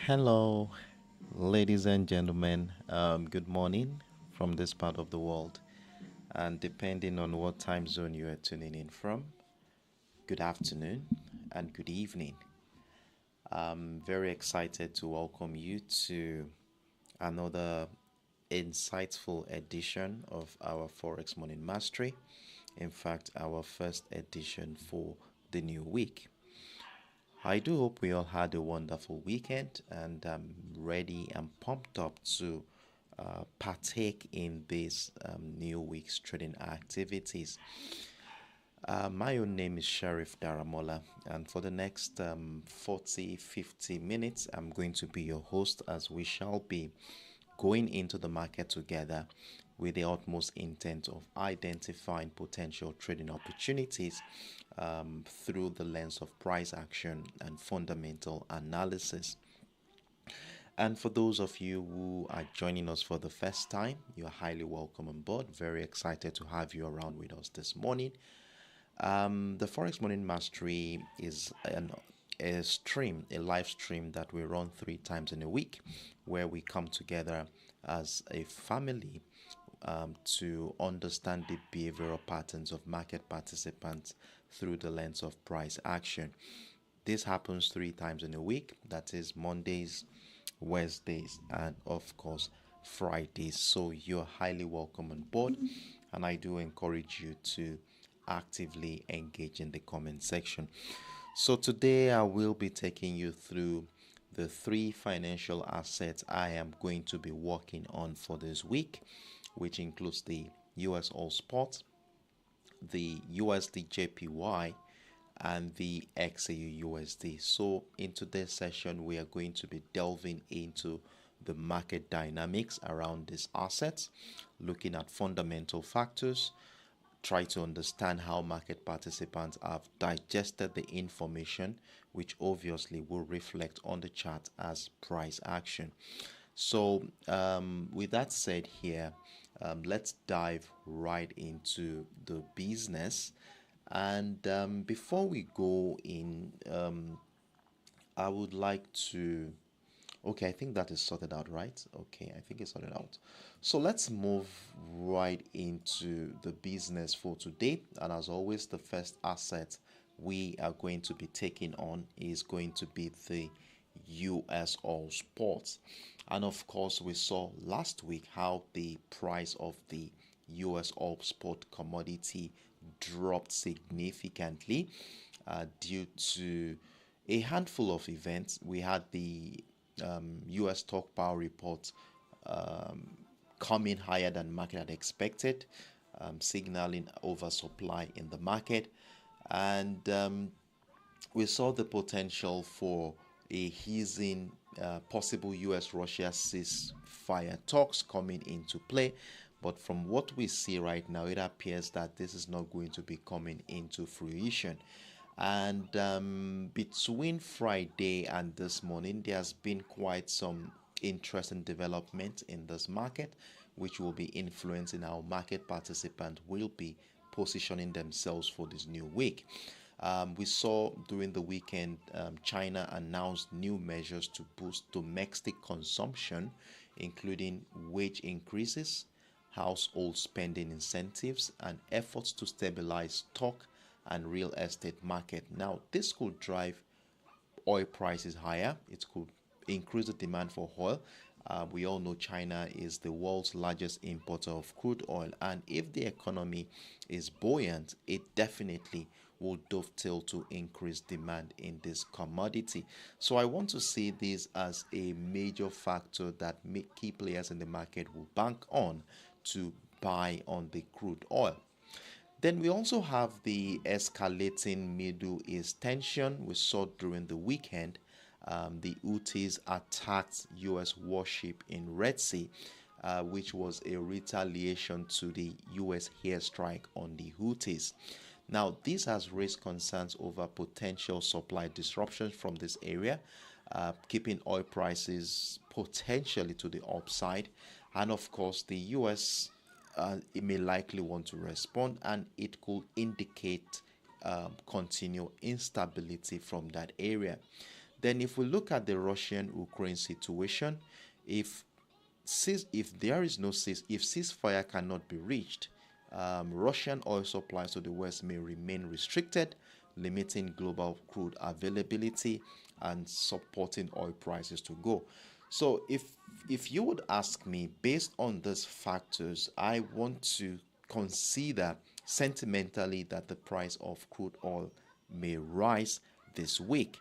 Hello, ladies and gentlemen. Good morning from this part of the world. And depending on what time zone you are tuning in from, good afternoon and good evening. I'm very excited to welcome you to another insightful edition of our Forex Morning Mastery. In fact, our first edition for the new week. I do hope we all had a wonderful weekend, and I'm ready and pumped up to partake in this new week's trading activities. My own name is Sheriff Daramola, and for the next 50 minutes, I'm going to be your host as we shall be going into the market together with the utmost intent of identifying potential trading opportunities through the lens of price action and fundamental analysis. And for those of you who are joining us for the first time, you are highly welcome on board. Very excited to have you around with us this morning. The Forex Morning Mastery is a live stream that we run 3 times in a week, where we come together as a family to understand the behavioral patterns of market participants through the lens of price action. This happens 3 times in a week, that is Mondays, Wednesdays, and of course Fridays. So you're highly welcome on board, and I do encourage you to actively engage in the comment section. So today I will be taking you through the 3 financial assets I am going to be working on for this week, which includes the USOILSPOT, the USDJPY, and the XAUUSD. So in today's session, we are going to be delving into the market dynamics around these assets, looking at fundamental factors, try to understand how market participants have digested the information, which obviously will reflect on the chart as price action. So with that said here, let's dive right into the business. And before we go in, I would like to. Okay, I think that is sorted out, right? Okay, I think it's sorted out. So let's move right into the business for today. And as always, the first asset we are going to be taking on is going to be the USOILSPOT. And of course, we saw last week how the price of the USOILSPOT commodity dropped significantly due to a handful of events. We had the US stockpile report coming higher than market had expected, signaling oversupply in the market. And we saw the potential for a easing possible US-Russia ceasefire talks coming into play. But from what we see right now, it appears that this is not going to be coming into fruition. And between Friday and this morning, there's been quite some interesting development in this market, which will be influencing how market participants will be positioning themselves for this new week. We saw during the weekend, China announced new measures to boost domestic consumption, including wage increases, household spending incentives, and efforts to stabilize stock and real estate market. Now, this could drive oil prices higher. It could increase the demand for oil. We all know China is the world's largest importer of crude oil, and if the economy is buoyant, it definitely will dovetail to increase demand in this commodity. So I want to see this as a major factor that key players in the market will bank on to buy on the crude oil. Then we also have the escalating Middle East tension we saw during the weekend. The Houthis attacked U.S. warship in Red Sea, which was a retaliation to the U.S. airstrike on the Houthis. Now, this has raised concerns over potential supply disruptions from this area, keeping oil prices potentially to the upside. And of course, the U.S. It may likely want to respond, and it could indicate continued instability from that area. Then if we look at the Russian-Ukraine situation, if there is no if ceasefire cannot be reached, Russian oil supplies to the West may remain restricted, limiting global crude availability and supporting oil prices to go. So if you would ask me, based on these factors, I want to consider sentimentally that the price of crude oil may rise this week.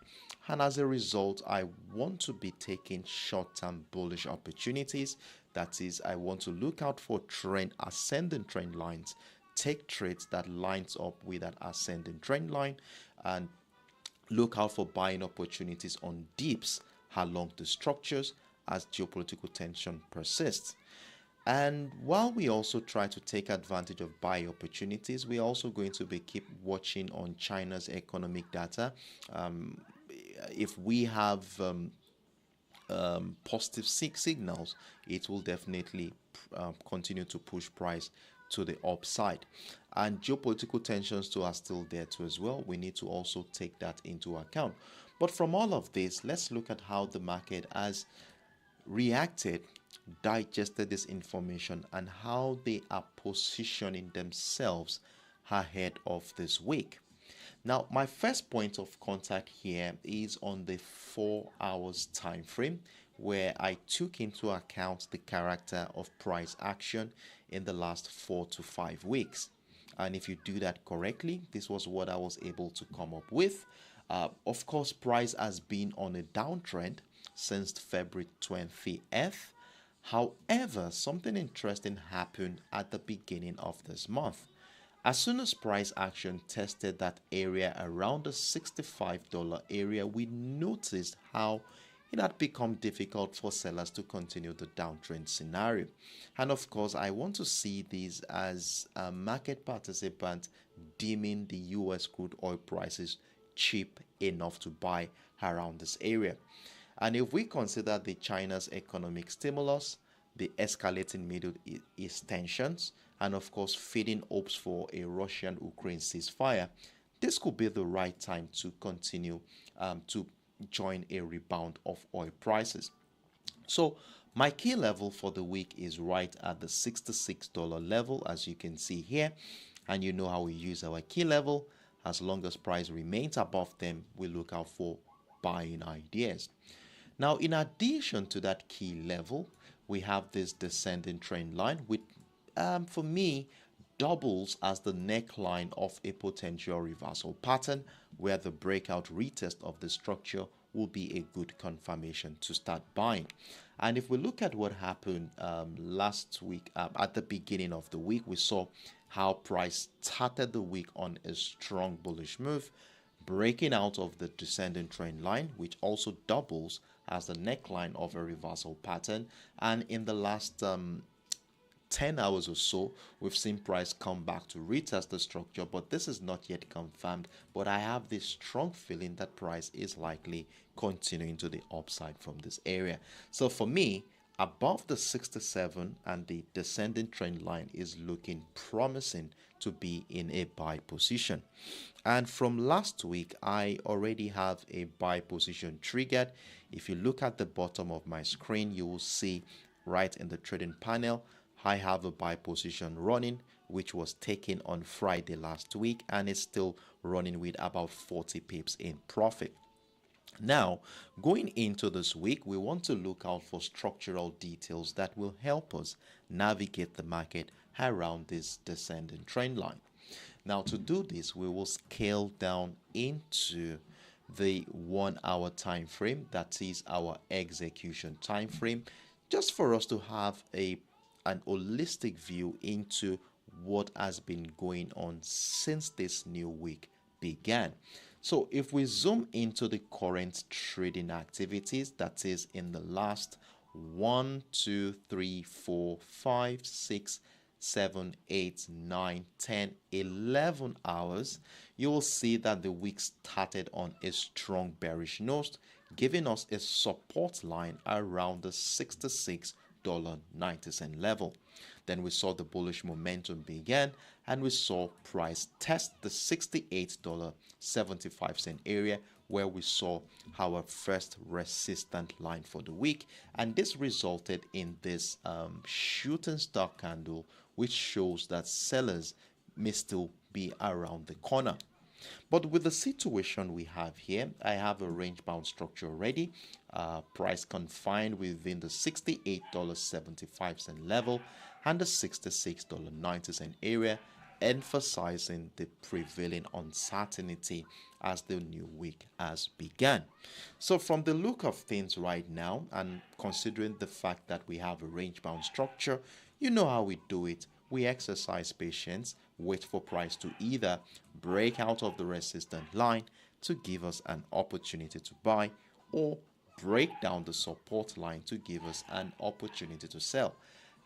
and as a result, I want to be taking short-term bullish opportunities. That is, I want to look out for ascending trend lines, take trades that lines up with that ascending trend line, and look out for buying opportunities on dips along the structures as geopolitical tension persists. And while we also try to take advantage of buy opportunities, we're also going to be keep watching on China's economic data. If we have positive signals, it will definitely continue to push price to the upside. And geopolitical tensions too are still there too as well. We need to also take that into account. But from all of this, let's look at how the market has reacted, digested this information, and how they are positioning themselves ahead of this week. Now, my first point of contact here is on the 4 hours time frame, where I took into account the character of price action in the last 4 to 5 weeks. And if you do that correctly, this was what I was able to come up with. Of course, price has been on a downtrend since February 20th. However, something interesting happened at the beginning of this month. As soon as price action tested that area around the $65 area, we noticed how it had become difficult for sellers to continue the downtrend scenario. And of course, I want to see these as a market participant deeming the US crude oil prices cheap enough to buy around this area. And if we consider the China's economic stimulus, the escalating Middle East tensions, and of course feeding hopes for a Russian-Ukraine ceasefire, this could be the right time to continue to join a rebound of oil prices. So my key level for the week is right at the $66 level, as you can see here. And you know how we use our key level. As long as price remains above them, we look out for buying ideas. Now, in addition to that key level, we have this descending trend line, which for me doubles as the neckline of a potential reversal pattern, where the breakout retest of the structure will be a good confirmation to start buying. And if we look at what happened last week, at the beginning of the week, we saw how price started the week on a strong bullish move, breaking out of the descending trend line, which also doubles as the neckline of a reversal pattern. And in the last 10 hours or so, we've seen price come back to retest the structure, but this is not yet confirmed. But I have this strong feeling that price is likely continuing to the upside from this area. So for me, above the 67 and the descending trend line is looking promising to be in a buy position. And from last week, I already have a buy position triggered. If you look at the bottom of my screen, you will see right in the trading panel, I have a buy position running, which was taken on Friday last week, and it's still running with about 40 pips in profit. Now, going into this week, we want to look out for structural details that will help us navigate the market around this descending trend line. Now, to do this, we will scale down into the 1 hour time frame, that is our execution time frame, just for us to have an holistic view into what has been going on since this new week began. So if we zoom into the current trading activities, that is in the last 1, 2, 3, 4, 5, 6, 7, 8, 9, 10, 11 hours, you will see that the week started on a strong bearish note, giving us a support line around the $66.90 level. Then we saw the bullish momentum begin, and we saw price test the $68.75 area, where we saw our first resistant line for the week, and this resulted in this shooting star candle, which shows that sellers may still be around the corner. But with the situation we have here, I have a range bound structure already, price confined within the $68.75 level and the $66.90 area, emphasizing the prevailing uncertainty as the new week has begun. So from the look of things right now, and considering the fact that we have a range bound structure, you know how we do it. We exercise patience, wait for price to either break out of the resistance line to give us an opportunity to buy, or break down the support line to give us an opportunity to sell.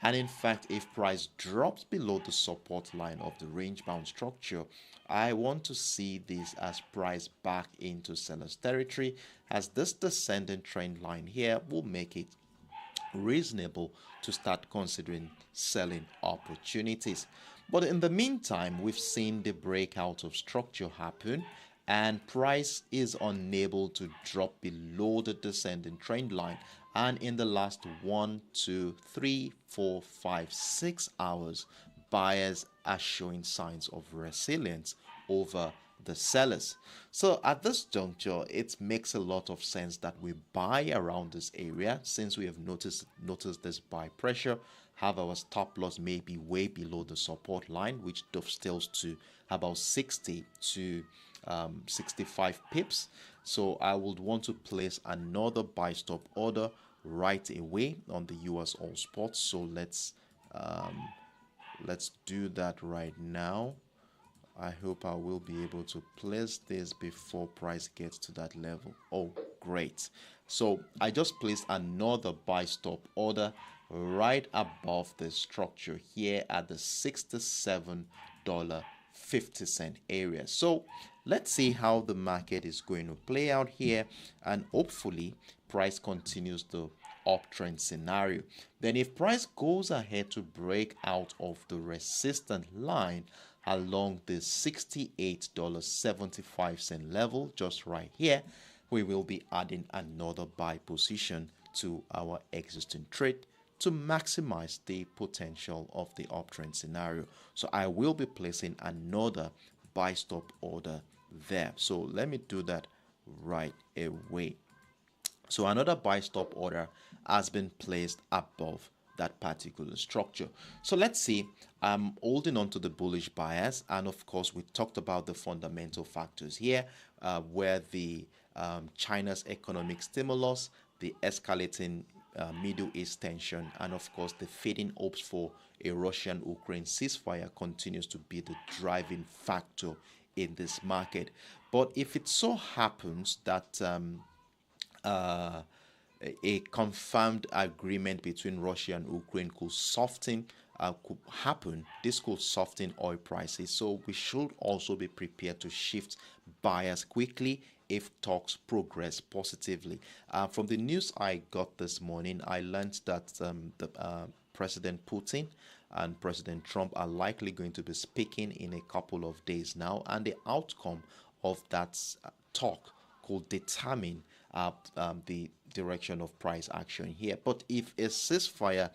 And in fact, if price drops below the support line of the range bound structure, I want to see this as price back into seller's territory, as this descending trend line here will make it reasonable to start considering selling opportunities. But in the meantime, we've seen the breakout of structure happen, and price is unable to drop below the descending trend line. And in the last 1, 2, 3, 4, 5, 6 hours, buyers are showing signs of resilience over the sellers. So at this juncture, it makes a lot of sense that we buy around this area, since we have noticed this buy pressure, have our stop loss maybe way below the support line, which dovetails to about 60 to 65 pips. So I would want to place another buy stop order right away on the USOILSPOT. So let's do that right now. I hope I will be able to place this before price gets to that level. Oh, great. So I just placed another buy stop order right above the structure here at the $67.50 area. So let's see how the market is going to play out here, and hopefully price continues the uptrend scenario. Then if price goes ahead to break out of the resistance line along the $68.75 level, just right here, we will be adding another buy position to our existing trade to maximize the potential of the uptrend scenario. So I will be placing another buy stop order there. So let me do that right away. So another buy stop order has been placed above that particular structure. So let's see, I'm holding on to the bullish bias, and of course we talked about the fundamental factors here, where the China's economic stimulus, the escalating Middle East tension, and of course the fading hopes for a Russian-Ukraine ceasefire continues to be the driving factor in this market. But if it so happens that a confirmed agreement between Russia and Ukraine could happen, this could soften oil prices. So we should also be prepared to shift buyers quickly if talks progress positively. From the news I got this morning, I learned that President Putin and President Trump are likely going to be speaking in a couple of days now, and the outcome of that talk could determine the direction of price action here. But if a ceasefire,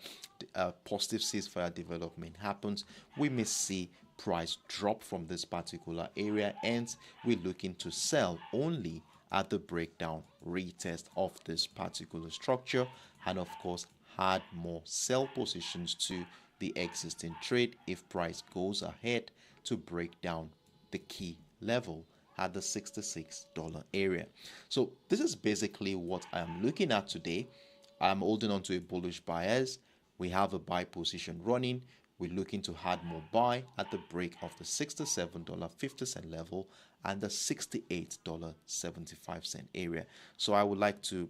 positive ceasefire development happens, we may see price drop from this particular area, and we're looking to sell only at the breakdown retest of this particular structure, and of course add more sell positions to the existing trade if price goes ahead to break down the key level at the $66 area. So this is basically what I'm looking at today. I'm holding on to a bullish bias. We have a buy position running. We're looking to add more buy at the break of the $67.50 level and the $68.75 area. So I would like to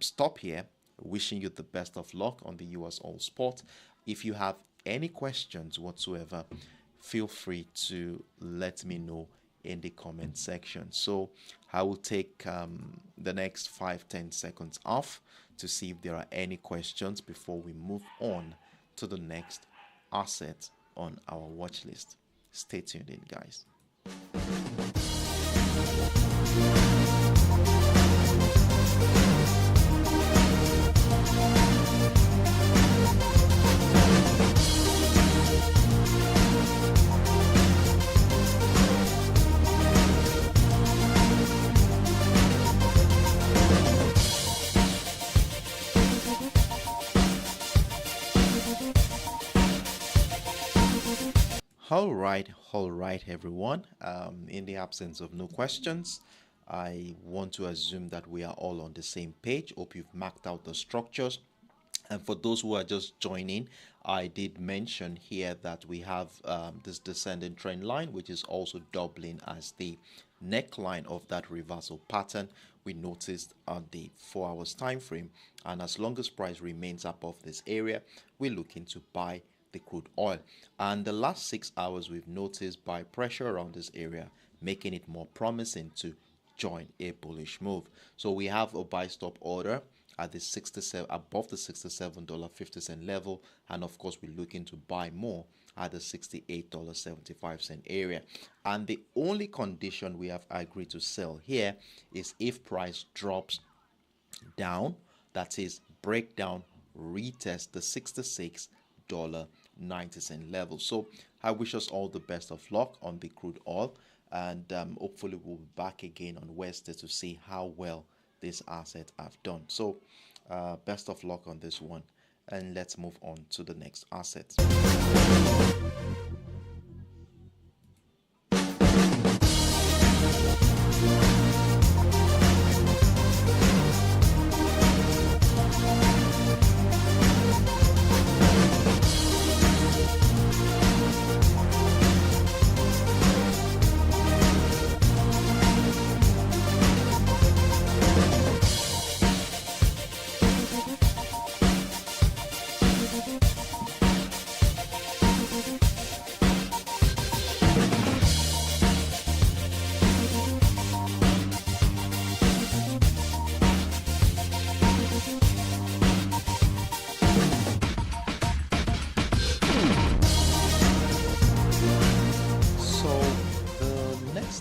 stop here, wishing you the best of luck on the USOILSPOT. If you have any questions whatsoever, feel free to let me know in the comment section. So I will take the next 5-10 seconds off to see if there are any questions before we move on to the next asset on our watch list. Stay tuned in, guys. All right, everyone. In the absence of no questions, I want to assume that we are all on the same page. Hope you've marked out the structures. And for those who are just joining, I did mention here that we have this descending trend line, which is also doubling as the neckline of that reversal pattern we noticed on the 4 hours time frame. And as long as price remains above this area, we're looking to buy the crude oil. And the last 6 hours, we've noticed buy pressure around this area, making it more promising to join a bullish move. So we have a buy stop order at the 67 above the $67.50 level, and of course we're looking to buy more at the $68.75 area. And the only condition we have agreed to sell here is if price drops down, that is break down, retest the $66.90 level. So I wish us all the best of luck on the crude oil, and hopefully we'll be back again on Wednesday to see how well these assets have done. So best of luck on this one, and let's move on to the next asset.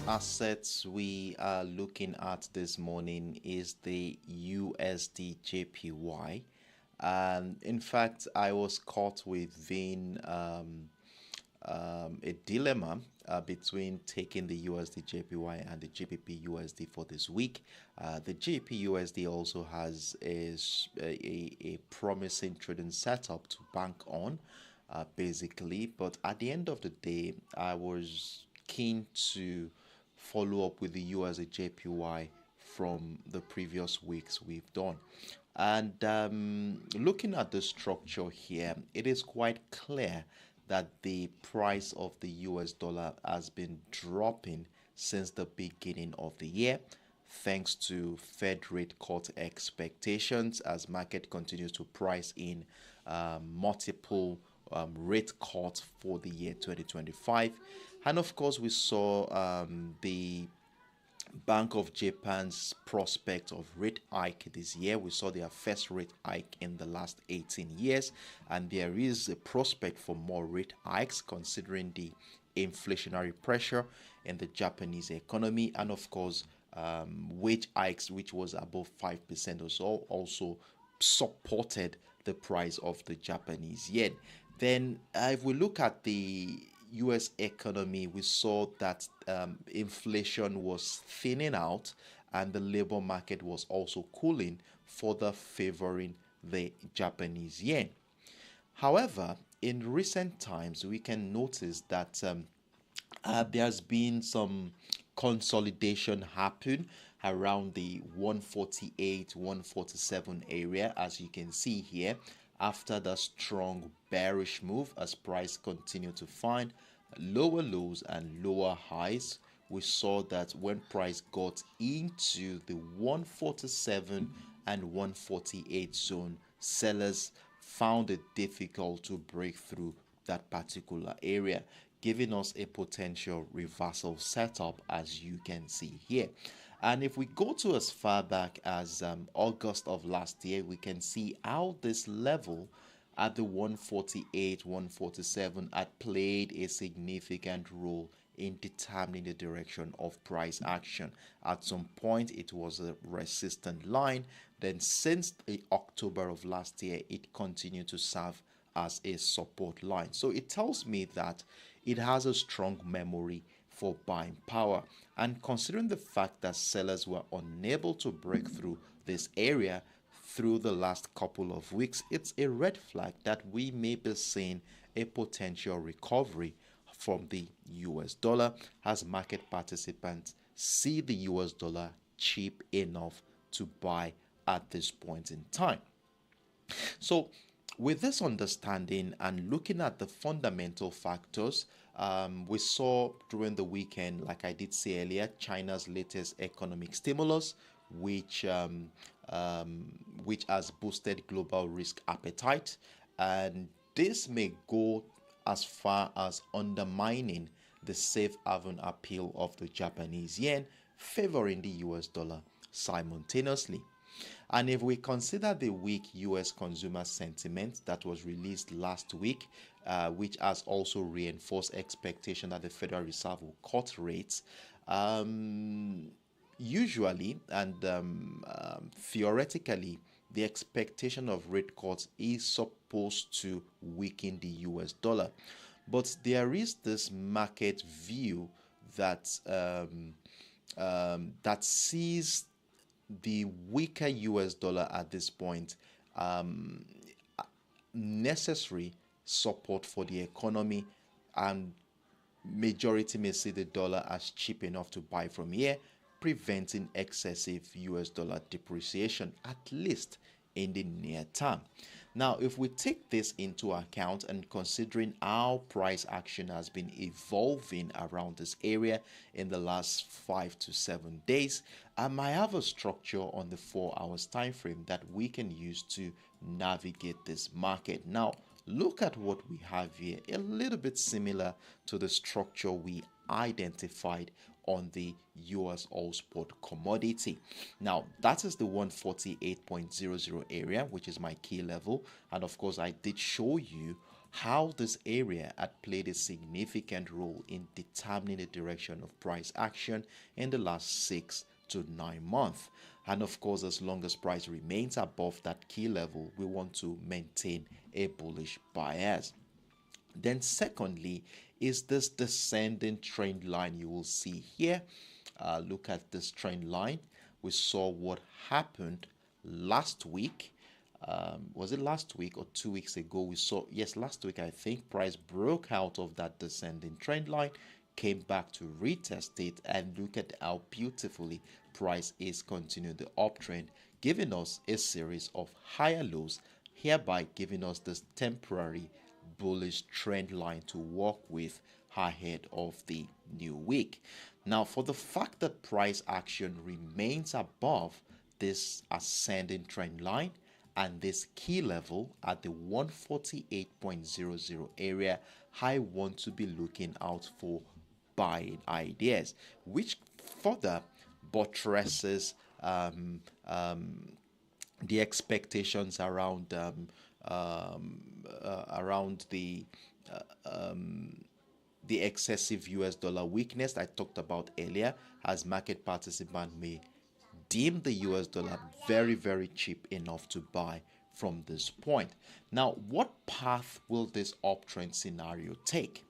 Assets we are looking at this morning is the USDJPY. And in fact, I was caught within a dilemma between taking the USDJPY and the GBP/USD for this week. The GBP/USD also has a promising trading setup to bank on, basically. But at the end of the day, I was keen to follow up with the USDJPY from the previous weeks we've done. And looking at the structure here, it is quite clear that the price of the US dollar has been dropping since the beginning of the year, thanks to Fed rate cut expectations, as market continues to price in multiple rate cuts for the year 2025. And of course, we saw the Bank of Japan's prospect of rate hike this year. We saw their first rate hike in the last 18 years, and there is a prospect for more rate hikes considering the inflationary pressure in the Japanese economy, and of course wage hikes, which was above 5% or so, also supported the price of the Japanese yen. Then if we look at the US economy, we saw that inflation was thinning out and the labor market was also cooling, further favoring the Japanese yen. However, in recent times, we can notice that there's been some consolidation happen around the 148, 147 area, as you can see here, after the strong bearish move as price continued to find lower lows and lower highs. We saw that when price got into the 147 and 148 zone, sellers found it difficult to break through that particular area, giving us a potential reversal setup, as you can see here. And if we go to as far back as August of last year, we can see how this level at the 148, 147 had played a significant role in determining the direction of price action. At some point, it was a resistant line. Then since the October of last year, it continued to serve as a support line. So it tells me that it has a strong memory for buying power. And considering the fact that sellers were unable to break through this area through the last couple of weeks, it's a red flag that we may be seeing a potential recovery from the US dollar as market participants see the US dollar cheap enough to buy at this point in time. So, with this understanding and looking at the fundamental factors, we saw during the weekend, like I did say earlier, China's latest economic stimulus, which which has boosted global risk appetite, and this may go as far as undermining the safe haven appeal of the Japanese yen, favoring the US dollar simultaneously. And if we consider the weak US consumer sentiment that was released last week, which has also reinforced expectation that the Federal Reserve will cut rates, usually and theoretically, the expectation of rate cuts is supposed to weaken the US dollar. But there is this market view that that sees the weaker US dollar at this point necessary support for the economy, and majority may see the dollar as cheap enough to buy from here, preventing excessive US dollar depreciation, at least in the near term. Now, if we take this into account and considering how price action has been evolving around this area in the last 5 to 7 days, I might have a structure on the 4 hours time frame that we can use to navigate this market. Now, look at what we have here, a little bit similar to the structure we identified on the USOILSPOT commodity. Now, that is the 148.00 area, which is my key level. And of course, I did show you how this area had played a significant role in determining the direction of price action in the last 6 to 9 months. And of course, as long as price remains above that key level, we want to maintain a bullish bias. Then secondly is this descending trend line you will see here. Look at this trend line. We saw what happened last week. Was it last week or 2 weeks ago? We saw, yes, last week I think, price broke out of that descending trend line, came back to retest it, and look at how beautifully price is continuing the uptrend, giving us a series of higher lows, hereby giving us this temporary bullish trend line to work with ahead of the new week. Now, for the fact that price action remains above this ascending trend line and this key level at the 148.00 area, I want to be looking out for buying ideas, which further buttresses the expectations around the excessive US dollar weakness I talked about earlier, as market participants may deem the US dollar very, very cheap enough to buy from this point. Now, what path will this uptrend scenario take?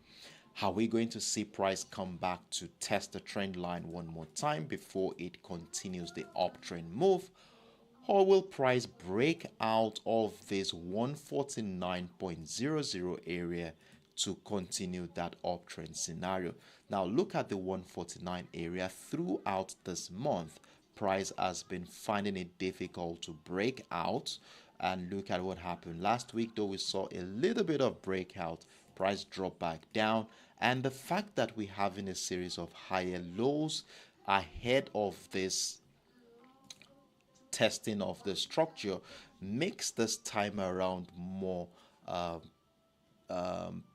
Are we going to see price come back to test the trend line one more time before it continues the uptrend move? Or will price break out of this 149.00 area to continue that uptrend scenario? Now look at the 149 area. Throughout this month, price has been finding it difficult to break out, and look at what happened last week. Though we saw a little bit of breakout, price dropped back down, and the fact that we're having a series of higher lows ahead of this testing of the structure makes this time around more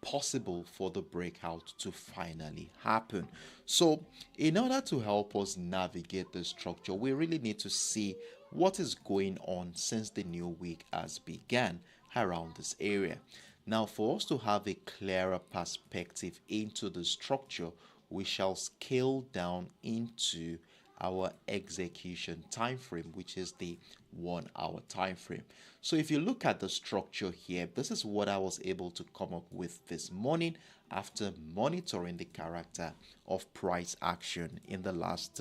possible for the breakout to finally happen. So in order to help us navigate the structure, we really need to see what is going on since the new week has begun around this area. Now, for us to have a clearer perspective into the structure, we shall scale down into our execution time frame, which is the 1 hour time frame. So if you look at the structure here, this is what I was able to come up with this morning after monitoring the character of price action in the last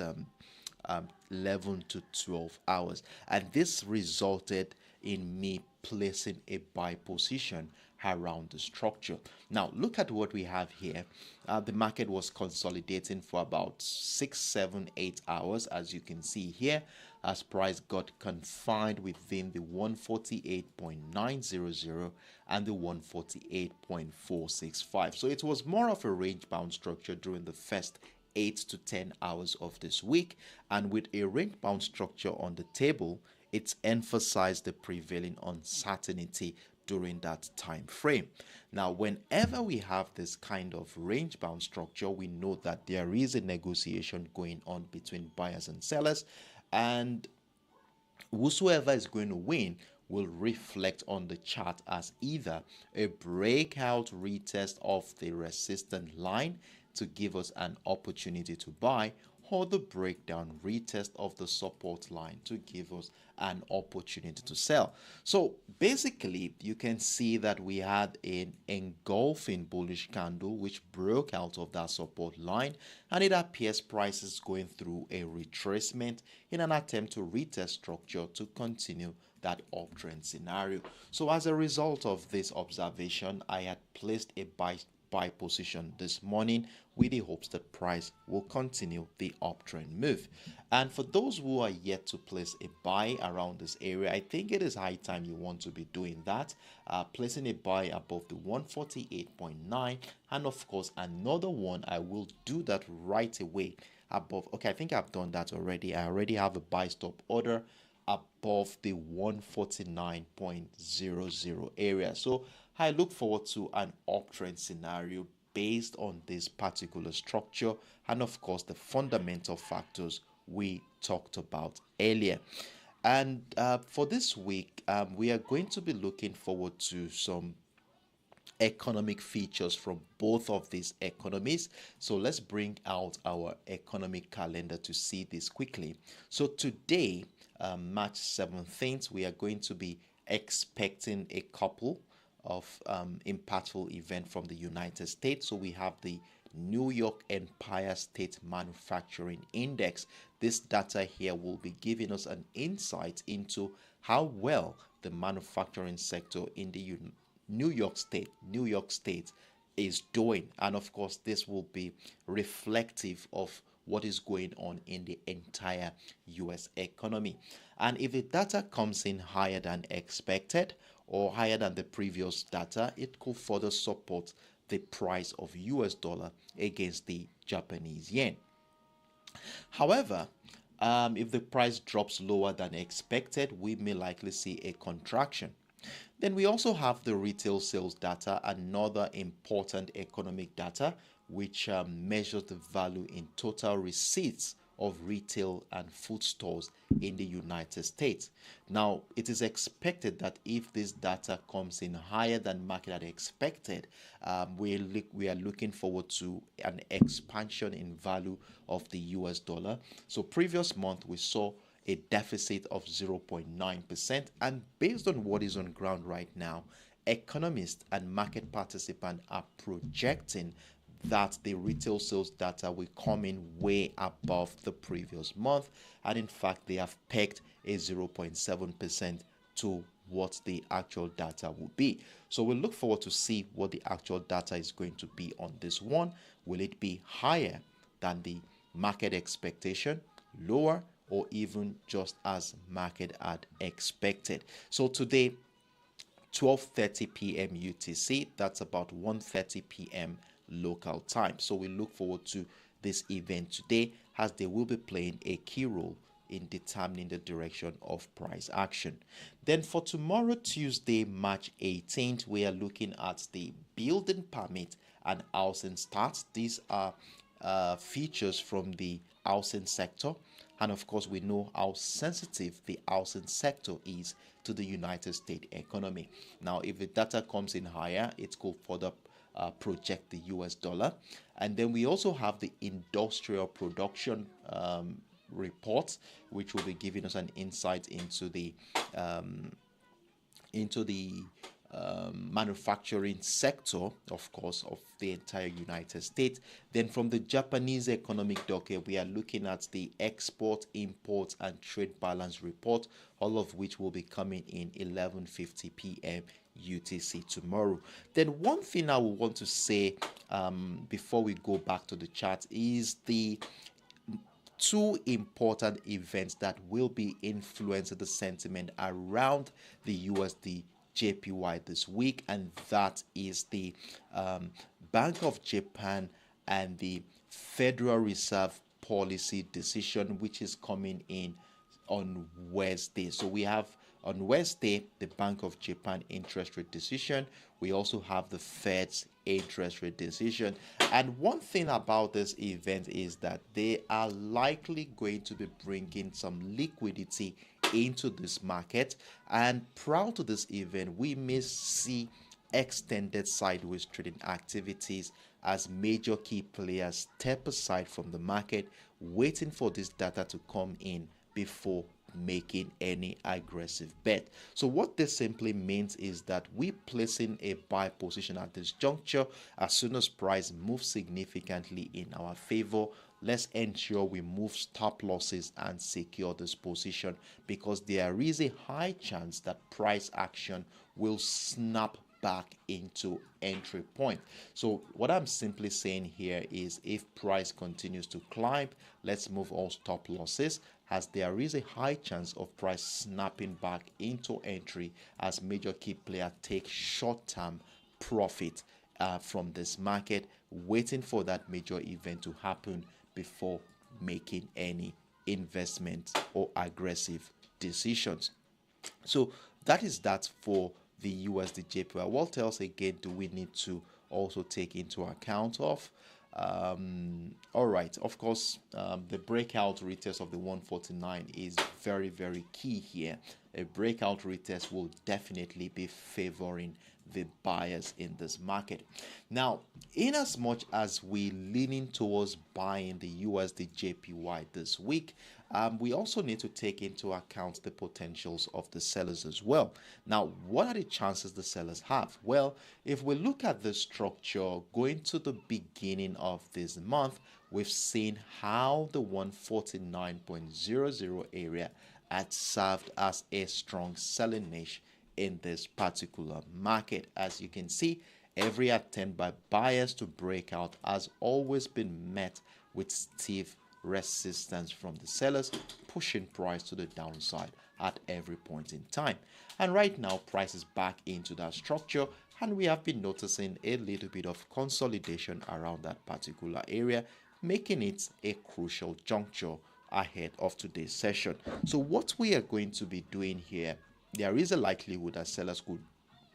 11 to 12 hours, and this resulted in me placing a buy position around the structure. Now look at what we have here. The market was consolidating for about 6, 7, 8 hours, as you can see here, as price got confined within the 148.900 and the 148.465. So it was more of a range bound structure during the first 8 to 10 hours of this week, and with a range bound structure on the table, it's emphasized the prevailing uncertainty during that time frame. Now, whenever we have this kind of range bound structure, we know that there is a negotiation going on between buyers and sellers, and whosoever is going to win will reflect on the chart as either a breakout retest of the resistance line to give us an opportunity to buy, or the breakdown retest of the support line to give us an opportunity to sell. So basically, you can see that we had an engulfing bullish candle which broke out of that support line, and it appears price is going through a retracement in an attempt to retest structure to continue that uptrend scenario. So as a result of this observation, I had placed a buy position this morning with the hopes that price will continue the uptrend move. And for those who are yet to place a buy around this area, I think it is high time you want to be doing that, placing a buy above the 148.9, and of course another one, I will do that right away above. Okay, I think I've done that already. I already have a buy stop order above the 149.00 area. So I look forward to an uptrend scenario based on this particular structure and of course the fundamental factors we talked about earlier. And for this week, we are going to be looking forward to some economic features from both of these economies. So let's bring out our economic calendar to see this quickly. So today, March 17th, we are going to be expecting a couple of impactful events from the United States. So we have the New York Empire State Manufacturing Index. This data here will be giving us an insight into how well the manufacturing sector in the New York State is doing, and of course this will be reflective of what is going on in the entire US economy. And if the data comes in higher than expected or higher than the previous data, it could further support the price of US dollar against the Japanese yen. However, if the price drops lower than expected, we may likely see a contraction. Then we also have the retail sales data, another important economic data, which measures the value in total receipts of retail and food stores in the United States. Now, it is expected that if this data comes in higher than market had expected, we are looking forward to an expansion in value of the US dollar. So previous month, we saw a deficit of 0.9%, and based on what is on ground right now, economists and market participants are projecting that the retail sales data will come in way above the previous month, and in fact they have pegged a 0.7% to what the actual data will be. So we'll look forward to see what the actual data is going to be on this one. Will it be higher than the market expectation, lower, or even just as market had expected? So today, 12:30 p.m. UTC, that's about 1:30 p.m. local time. So we look forward to this event today, as they will be playing a key role in determining the direction of price action. Then for tomorrow, Tuesday, March 18th, we are looking at the building permit and housing starts. These are features from the housing sector, and of course we know how sensitive the housing sector is to the United States economy. Now, if the data comes in higher, it could further project the US dollar. And then we also have the industrial production report, which will be giving us an insight into the manufacturing sector, of course, of the entire United States. Then from the Japanese economic docket, we are looking at the export, import, and trade balance report, all of which will be coming in 11:50 p.m. UTC tomorrow. Then one thing I will want to say before we go back to the chart is the two important events that will be influencing the sentiment around the USD JPY this week, and that is the Bank of Japan and the Federal Reserve policy decision, which is coming in on Wednesday. So we have on Wednesday the Bank of Japan interest rate decision. We also have the Fed's interest rate decision. And one thing about this event is that they are likely going to be bringing some liquidity into this market. And prior to this event, we may see extended sideways trading activities as major key players step aside from the market, waiting for this data to come in before making any aggressive bet. So what this simply means is that we placing a buy position at this juncture. As soon as price moves significantly in our favor, let's ensure we move stop losses and secure this position, because there is a high chance that price action will snap back into entry point. So what I'm simply saying here is, if price continues to climb, let's move all stop losses, as there is a high chance of price snapping back into entry as major key player take short-term profit from this market, waiting for that major event to happen before making any investment or aggressive decisions. So that is that for the USDJPY. What else again do we need to also take into account of? All right, of course, the breakout retest of the 149 is very, very key here. A breakout retest will definitely be favoring the buyers in this market. Now, in as much as we leaning towards buying the USDJPY this week, we also need to take into account the potentials of the sellers as well. Now, what are the chances the sellers have? Well, if we look at the structure going to the beginning of this month, we've seen how the 149.00 area had served as a strong selling niche in this particular market. As you can see, every attempt by buyers to break out has always been met with stiff resistance from the sellers, pushing price to the downside at every point in time. And right now, price is back into that structure, and we have been noticing a little bit of consolidation around that particular area, making it a crucial juncture ahead of today's session. So what we are going to be doing here, there is a likelihood that sellers could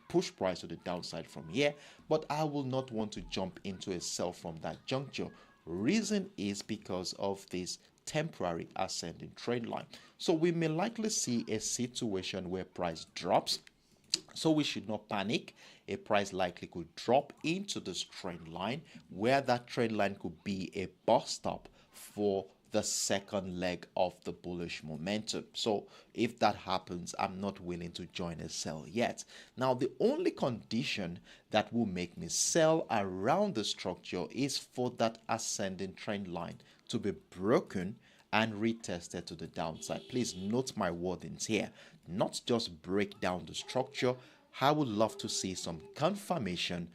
push price to the downside from here, but I will not want to jump into a sell from that juncture. Reason is because of this temporary ascending trend line. So we may likely see a situation where price drops, so we should not panic. A price likely could drop into this trend line, where that trend line could be a bust up for the second leg of the bullish momentum. So if that happens, I'm not willing to join a sell yet. Now, the only condition that will make me sell around the structure is for that ascending trend line to be broken and retested to the downside. Please note my wordings here, not just break down the structure. I would love to see some confirmation,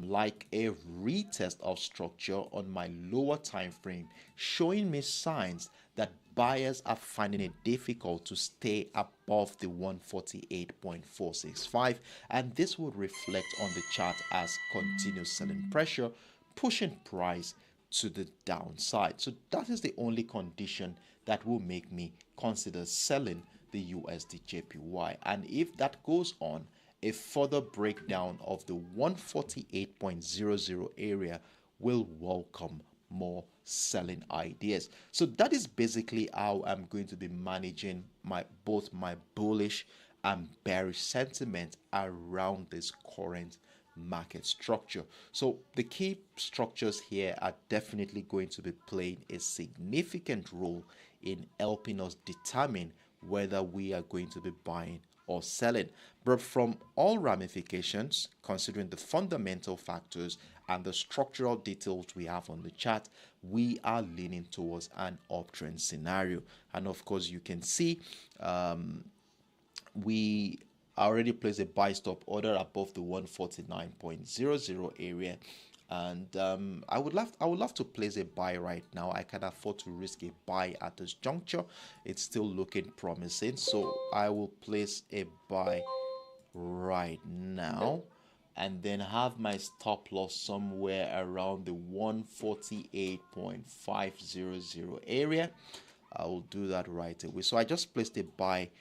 like a retest of structure on my lower time frame, showing me signs that buyers are finding it difficult to stay above the 148.465, and this would reflect on the chart as continuous selling pressure, pushing price to the downside. So that is the only condition that will make me consider selling the USDJPY, and if that goes on, a further breakdown of the 148.00 area will welcome more selling ideas. So that is basically how I'm going to be managing both my bullish and bearish sentiment around this current market structure. So the key structures here are definitely going to be playing a significant role in helping us determine whether we are going to be buying or selling. But from all ramifications, considering the fundamental factors and the structural details we have on the chart, we are leaning towards an uptrend scenario. And of course, you can see we already placed a buy stop order above the 149.00 area, and I would love to place a buy right now. I can afford to risk a buy at this juncture. It's still looking promising, so I will place a buy right now and then have my stop loss somewhere around the 148.500 area. I will do that right away. So I just placed a buy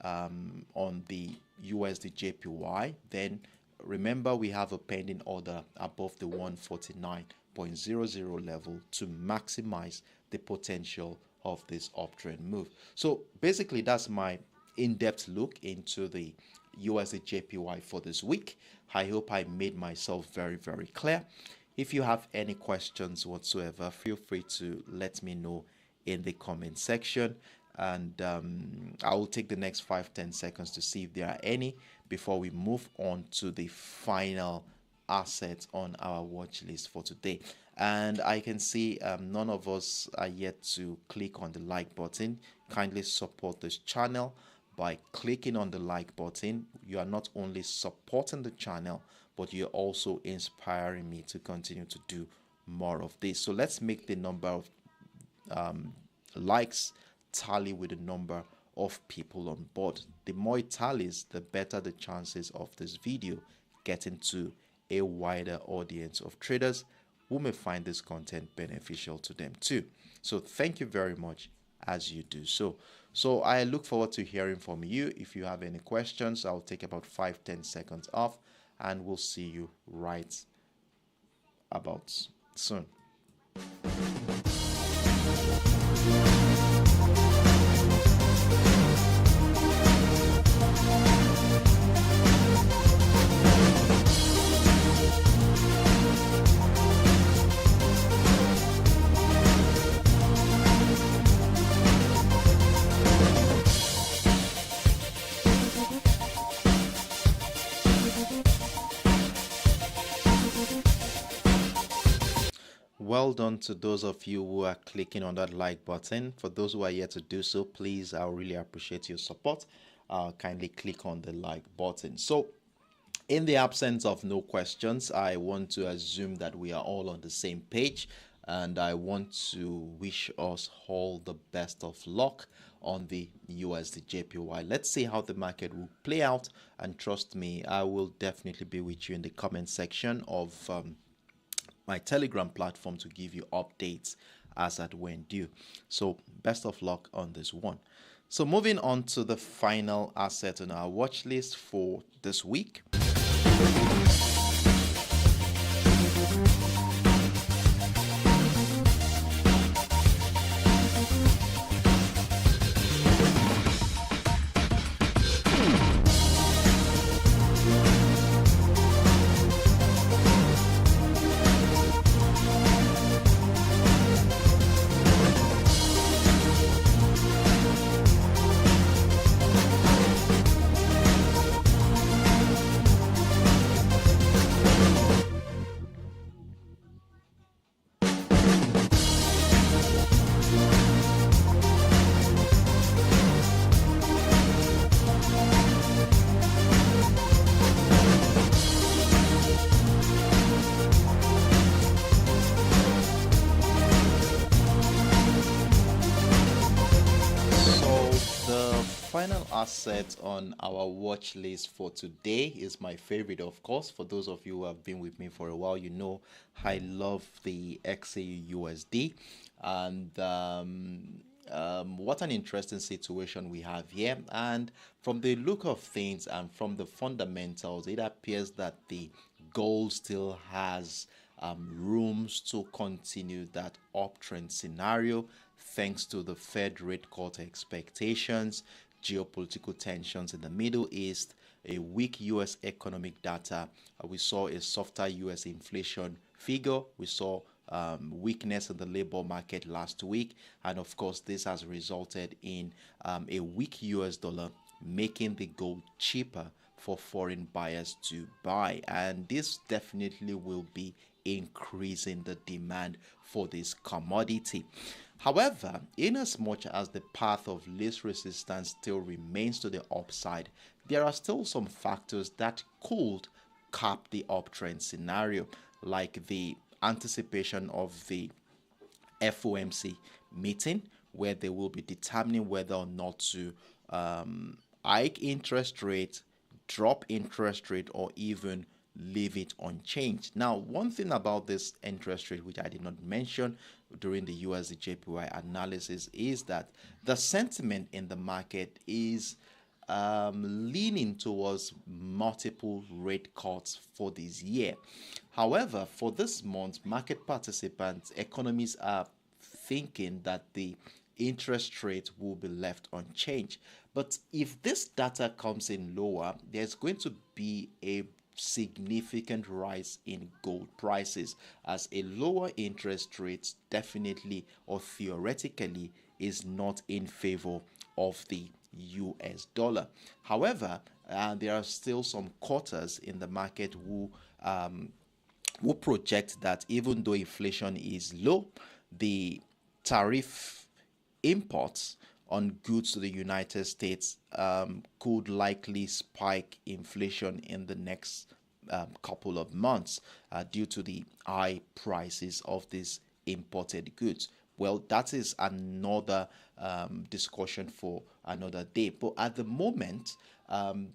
on the USDJPY. Then remember, we have a pending order above the 149.00 level to maximize the potential of this uptrend move. So basically, that's my in-depth look into the USDJPY for this week. I hope I made myself very, very clear. If you have any questions whatsoever, feel free to let me know in the comment section, and I will take the next 5-10 seconds to see if there are any before we move on to the final assets on our watch list for today. And I can see none of us are yet to click on the like button. Kindly support this channel by clicking on the like button. You are not only supporting the channel, but you're also inspiring me to continue to do more of this. So let's make the number of likes tally with the number of people on board. The more it tallies, the better the chances of this video getting to a wider audience of traders who may find this content beneficial to them too. So thank you very much as you do so. So I look forward to hearing from you. If you have any questions, I'll take about 5-10 seconds off, and we'll see you right about soon. Well done to those of you who are clicking on that like button. For those who are yet to do so, please, I really appreciate your support. Kindly click on the like button. So in the absence of no questions, I want to assume that we are all on the same page, and I want to wish us all the best of luck on the USDJPY. Let's see how the market will play out, and trust me, I will definitely be with you in the comment section of my Telegram platform to give you updates as at when due. So best of luck on this one. So moving on to the final asset on our watch list for this week. Final asset on our watch list for today is my favorite, of course. For those of you who have been with me for a while, you know I love the XAUUSD, and what an interesting situation we have here. And from the look of things and from the fundamentals, it appears that the gold still has rooms to continue that uptrend scenario, thanks to the Fed rate cut expectations, geopolitical tensions in the Middle East, a weak U.S. economic data. We saw a softer U.S. inflation figure. We saw weakness in the labor market last week. And of course, this has resulted in a weak U.S. dollar, making the gold cheaper for foreign buyers to buy, and this definitely will be increasing the demand for this commodity. However, in as much as the path of least resistance still remains to the upside, there are still some factors that could cap the uptrend scenario, like the anticipation of the FOMC meeting, where they will be determining whether or not to hike interest rate, drop interest rate, or even leave it unchanged. Now, one thing about this interest rate, which I did not mention during the USDJPY analysis, is that the sentiment in the market is leaning towards multiple rate cuts for this year. However, for this month, market participants, economists are thinking that the interest rate will be left unchanged. But if this data comes in lower, there's going to be a significant rise in gold prices, as a lower interest rate definitely or theoretically is not in favor of the US dollar. However, there are still some quarters in the market who project that even though inflation is low, the tariff imports on goods to the United States could likely spike inflation in the next couple of months due to the high prices of these imported goods. Well, that is another discussion for another day. But at the moment,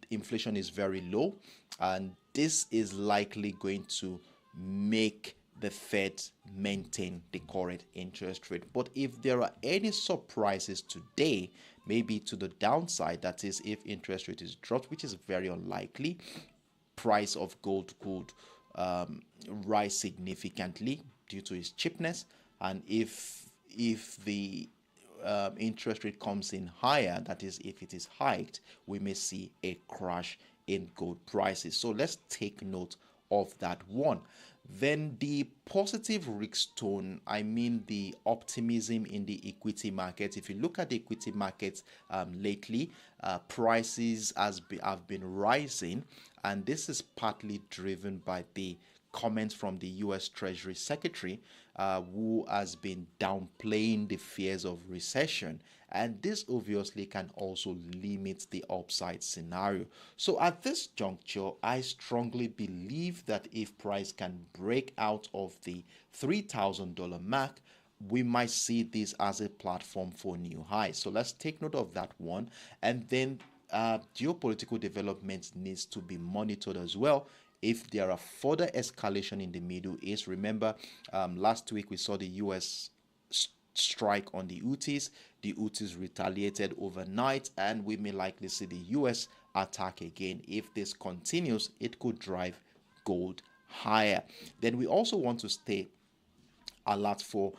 inflation is very low, and this is likely going to make the Fed maintain the current interest rate. But if there are any surprises today, maybe to the downside, that is, if interest rate is dropped, which is very unlikely, price of gold could rise significantly due to its cheapness. And if the interest rate comes in higher, that is, if it is hiked, we may see a crash in gold prices. So let's take note of that one. Then the positive risk tone, I mean the optimism in the equity market. If you look at the equity markets lately, prices have been rising, and this is partly driven by the comments from the U.S. Treasury Secretary, who has been downplaying the fears of recession. And this obviously can also limit the upside scenario. So at this juncture, I strongly believe that if price can break out of the $3,000 mark, we might see this as a platform for new highs. So let's take note of that one. And then geopolitical developments needs to be monitored as well. If there are further escalation in the Middle East, remember last week we saw the U.S. strike on the Houthis. The Houthis retaliated overnight, and we may likely see the U.S. attack again. If this continues, it could drive gold higher. Then we also want to stay alert for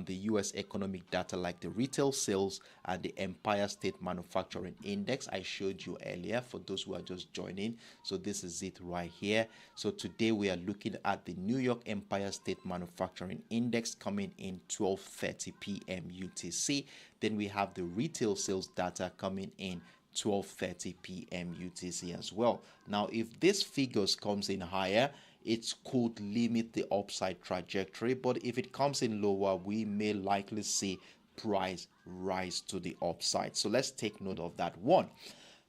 the U.S. economic data like the retail sales and the Empire State Manufacturing Index I showed you earlier for those who are just joining. So this is it right here. So today we are looking at the New York Empire State Manufacturing Index coming in 12:30 p.m. UTC. Then we have the retail sales data coming in 12:30 p.m. UTC as well. Now, if this figures comes in higher, it could limit the upside trajectory, but if it comes in lower, we may likely see price rise to the upside. So let's take note of that one.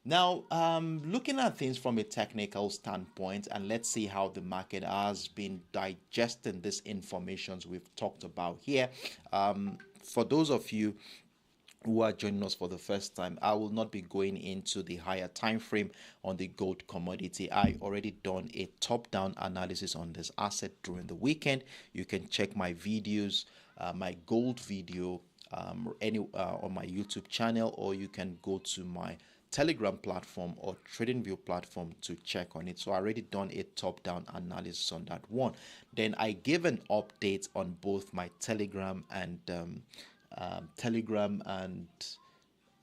Now, looking at things from a technical standpoint, and let's see how the market has been digesting this information we've talked about here. For those of you who are joining us for the first time, I will not be going into the higher time frame on the gold commodity. I already done a top-down analysis on this asset during the weekend. You can check my videos, my gold video on my YouTube channel, or you can go to my Telegram platform or TradingView platform to check on it. So I already done a top-down analysis on that one. Then I gave an update on both my Telegram and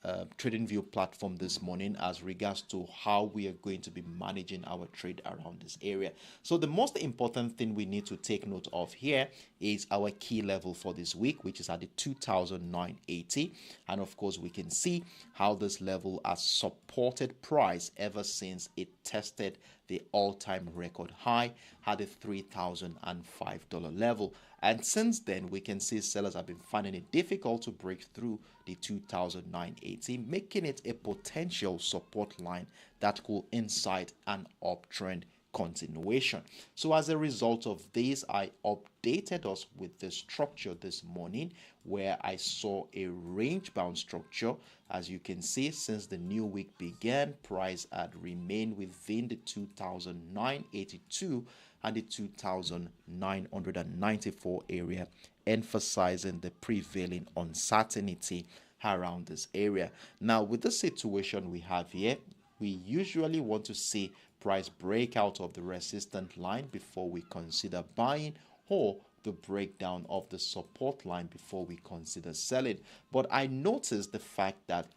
TradingView platform this morning as regards to how we are going to be managing our trade around this area. So the most important thing we need to take note of here is our key level for this week, which is at the 2,980, and of course we can see how this level has supported price ever since it tested the all-time record high at the $3,005 level. And since then, we can see sellers have been finding it difficult to break through the 2,980, making it a potential support line that could incite an uptrend continuation. So as a result of this, I updated us with the structure this morning, where I saw a range bound structure. As you can see, since the new week began, price had remained within the 2,982 and the 2,994 area, emphasizing the prevailing uncertainty around this area. Now, with the situation we have here, we usually want to see price break out of the resistance line before we consider buying, or the breakdown of the support line before we consider selling. But I noticed the fact that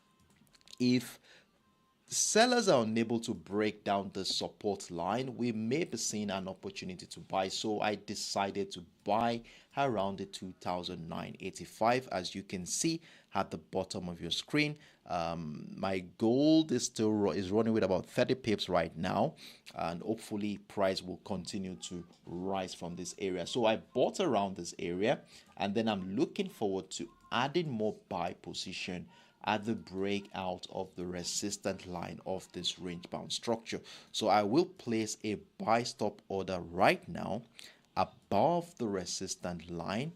if sellers are unable to break down the support line, we may be seeing an opportunity to buy. So I decided to buy around the 2,985. As you can see at the bottom of your screen, my gold is running with about 30 pips right now, and hopefully price will continue to rise from this area. So I bought around this area, and then I'm looking forward to adding more buy position at the breakout of the resistance line of this range bound structure. So I will place a buy stop order right now above the resistance line.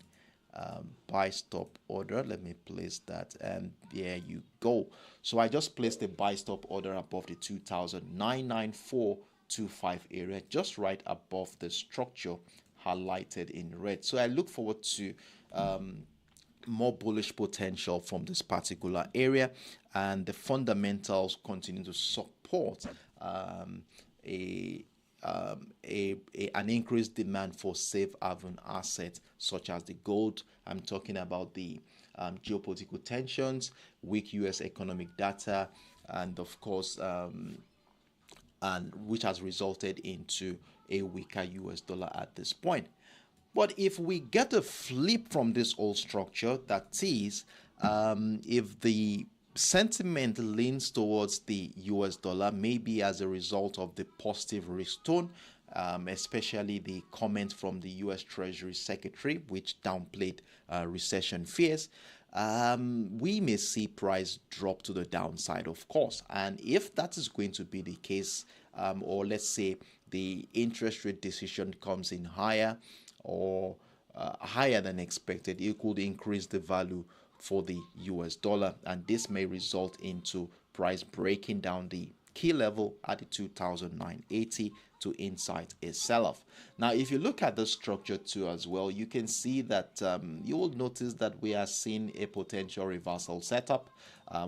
Buy stop order, let me place that, and there you go. So I just placed a buy stop order above the 2,994.25 area, just right above the structure highlighted in red. So I look forward to more bullish potential from this particular area, and the fundamentals continue to support an increased demand for safe haven assets such as the gold. I'm talking about the geopolitical tensions, weak US economic data, and of course and which has resulted into a weaker US dollar at this point. But if we get a flip from this old structure, that is, if the sentiment leans towards the US dollar, maybe as a result of the positive risk tone, especially the comment from the US Treasury Secretary, which downplayed recession fears, we may see price drop to the downside, of course. And if that is going to be the case, or let's say the interest rate decision comes in higher or higher than expected, it could increase the value for the US dollar, and this may result into price breaking down the key level at the 2,980 to incite a sell-off. Now, if you look at the structure too as well, you can see that you will notice that we are seeing a potential reversal setup,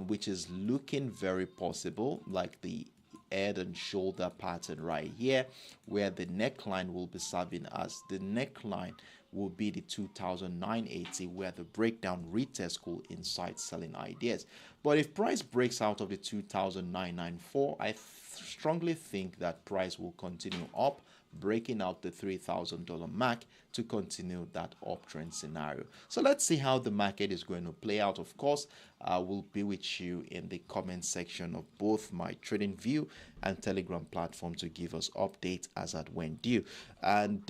which is looking very possible, like the head and shoulder pattern right here, where the neckline will be serving as the neckline will be the 2,980, where the breakdown retest could incite selling ideas. But if price breaks out of the 2,994, I strongly think that price will continue up, breaking out the $3,000 mark to continue that uptrend scenario. So let's see how the market is going to play out. Of course, I will be with you in the comment section of both my TradingView and Telegram platform to give us updates as at when due. And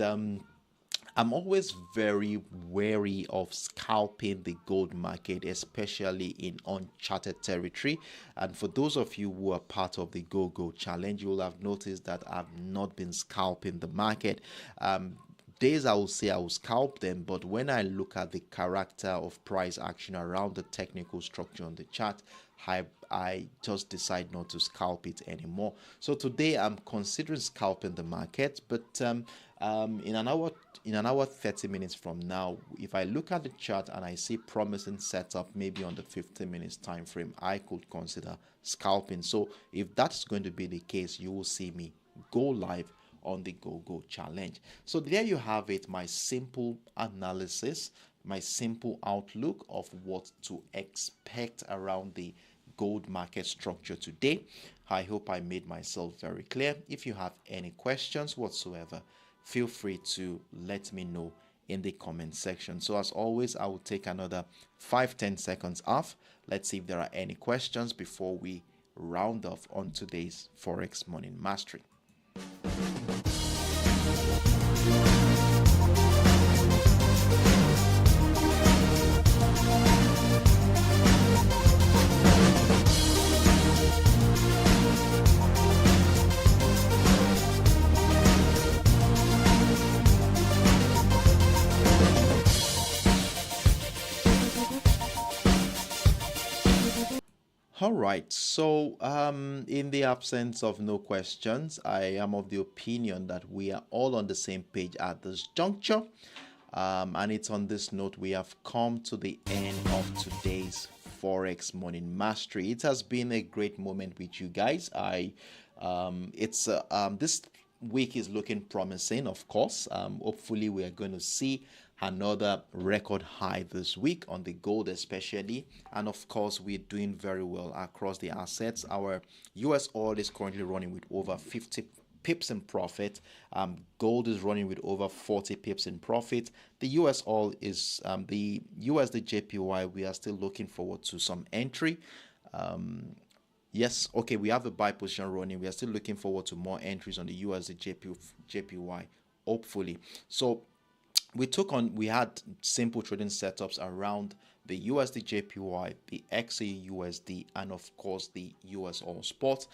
I'm always very wary of scalping the gold market, especially in uncharted territory. And for those of you who are part of the Go Challenge, you will have noticed that I've not been scalping the market. Days I will say I will scalp them, but when I look at the character of price action around the technical structure on the chart, I just decide not to scalp it anymore. So today I'm considering scalping the market, but in an hour 30 minutes from now, if I look at the chart and I see promising setup maybe on the 15 minutes time frame, I could consider scalping. So if that's going to be the case, you will see me go live on the Go Challenge. So there you have it, my simple analysis, my simple outlook of what to expect around the gold market structure today. I hope I made myself very clear. If you have any questions whatsoever, feel free to let me know in the comment section. So as always, I will take another 5-10 seconds off. Let's see if there are any questions before we round off on today's Forex Morning Mastery. All right, so in the absence of no questions, I am of the opinion that we are all on the same page at this juncture. And it's on this note we have come to the end of today's Forex Morning Mastery. It has been a great moment with you guys. This week is looking promising, of course. Hopefully we are going to see another record high this week on the gold especially, and of course we're doing very well across the assets. Our US oil is currently running with over 50 pips in profit. Gold is running with over 40 pips in profit. The US oil is the USDJPY. We are still looking forward to some entry. Yes, okay, we have a buy position running. We are still looking forward to more entries on the USDJPY, hopefully. So we had simple trading setups around the USDJPY, the XAUUSD, and of course the USOILSPOT.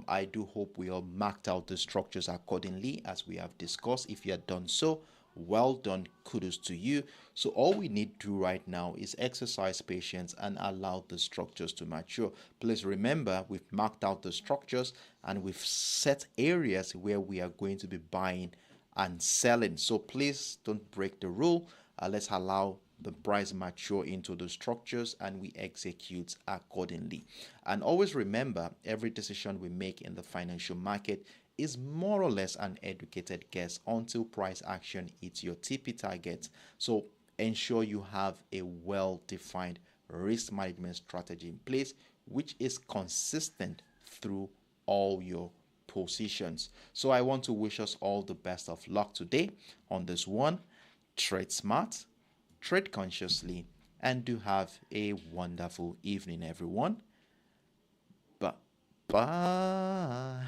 I do hope we all marked out the structures accordingly as we have discussed. If you had done so, well done, kudos to you. So all we need to do right now is exercise patience and allow the structures to mature. Please remember, we've marked out the structures and we've set areas where we are going to be buying and selling. So please don't break the rule. Let's allow the price mature into the structures and we execute accordingly. And always remember, every decision we make in the financial market is more or less an educated guess until price action hits your TP target. So ensure you have a well-defined risk management strategy in place, which is consistent through all your positions. So I want to wish us all the best of luck today on this one. Trade smart, trade consciously, and do have a wonderful evening, everyone. Bye.